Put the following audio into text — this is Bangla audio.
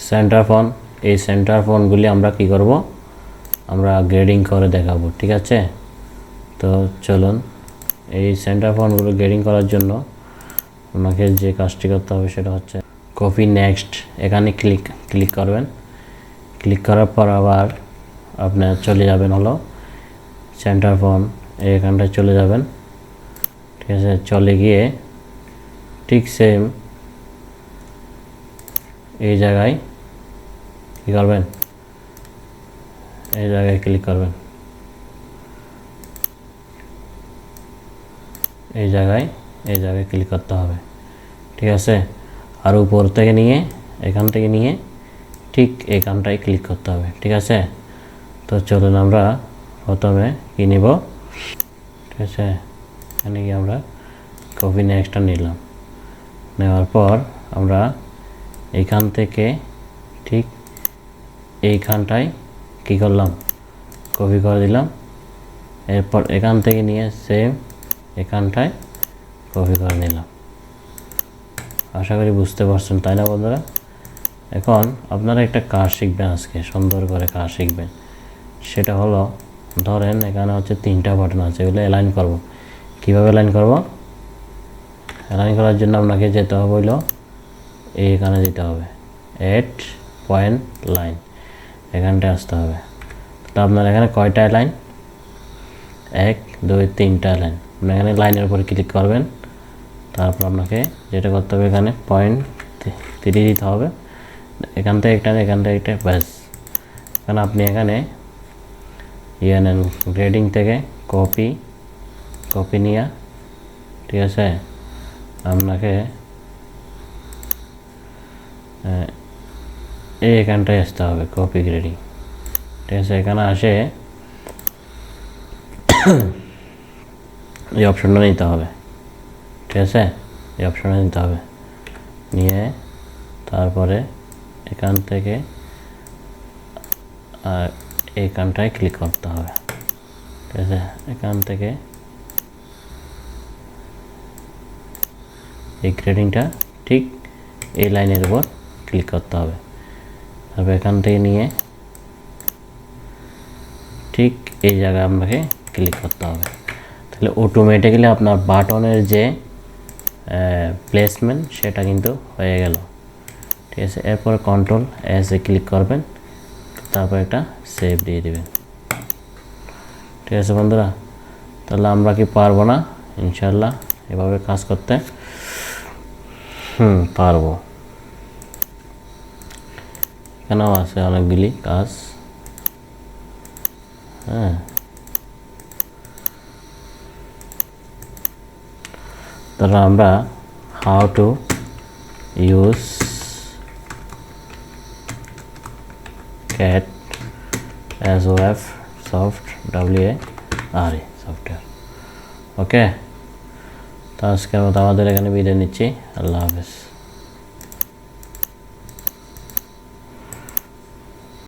সেন্টার ফোন, এই সেন্টার ফোনগুলি আমরা কি করব, আমরা গ্রেডিং করে দেখাবো, ঠিক আছে। তো চলুন, এই সেন্টার ফোনগুলো গ্রেডিং করার জন্য আমাকে যে কাজটি করতে হবে সেটা হচ্ছে কপি নেক্সট, এখানে ক্লিক করবেন। ক্লিক করার পর আবার আপনার চলে যাবেন হলো সেন্টার ফোন, এখানটায় চলে যাবেন, ঠিক আছে। চলে গিয়ে ঠিক সেম এই জায়গায় কী করবেন, এই জায়গায় ক্লিক করবেন, এই জায়গায় ক্লিক করতে হবে, ঠিক আছে। আর উপর থেকে নিয়ে, এখান থেকে নিয়ে ঠিক এখানটায় ক্লিক করতে হবে, ঠিক আছে। তো চলুন আমরা প্রথমে কী নিব, ঠিক আছে। এখানে গিয়ে আমরা কপি নেক্সটটা নিলাম, নেওয়ার পর আমরা এইখান থেকে ঠিক এইখানটায় কী করলাম, কপি করে দিলাম। এরপর এখান থেকে নিয়ে সেম এখানটায় কপি করে নিলাম। আশা করি বুঝতে পারছেন, তাই না বন্ধুরা? এখন আপনারা একটা কাজ শিখবেন আজকে, সুন্দর করে কাজ শিখবেন। সেটা হলো, ধরেন এখানে হচ্ছে 3টা বাটন আছে, এগুলো অ্যালাইন করব। কীভাবে অ্যালাইন করব? অ্যালাইন করার জন্য আপনাকে যেতে হবে হইলো এইখানে যেতে হবে, এড পয়েন্ট লাইন, এখানটায় আসতে হবে। তো আপনার এখানে কয়টা লাইন, 1 2 3টা লাইন। আপনি এখানে লাইনের উপর ক্লিক করবেন, তারপর আপনাকে যেটা করতে হবে এখানে পয়েন্ট 3 দিতে হবে, এখান থেকে একটা, এখান থেকে একটা, ব্যাস। কারণ আপনি এখানে ইয়ে নেন গ্রেডিং থেকে কপি নিয়ে, ঠিক আছে, আপনাকে এখানটায় আসতে হবে কপি গ্রেডিং, ঠিক আছে। এখানে আসে এই অপশনটা নিতে হবে, ঠিক আছে। এই অপশনটা নিতে হবে, নিয়ে তারপরে এখান থেকে এইখানটায় ক্লিক করতে হবে, ঠিক আছে। এখান থেকে এই গ্রেডিংটা ঠিক এই লাইনের উপর ক্লিক করতে হবে। তারপর এখান থেকে নিয়ে ঠিক এই জায়গায় আপনাকে ক্লিক করতে হবে। তাহলে অটোমেটিক্যালি আপনার বাটনের যে প্লেসমেন্ট সেটা কিন্তু হয়ে গেল, ঠিক আছে। এরপর কন্ট্রোল এস এ ক্লিক করবেন, তারপর একটা সেভ দিয়ে দেবেন, ঠিক আছে বন্ধুরা। তাহলে আমরা কি পারবো না ইনশাল্লাহ এভাবে কাজ করতে? পারবো। এখানেও আছে অনেকগুলি কাজ, হ্যাঁ। তাহলে আমরা how to use CAT SOF soft WARE software, okay. তো আজকের মতো আমাদের এখানে বিদায় নিচ্ছি, আল্লাহ হাফেজ।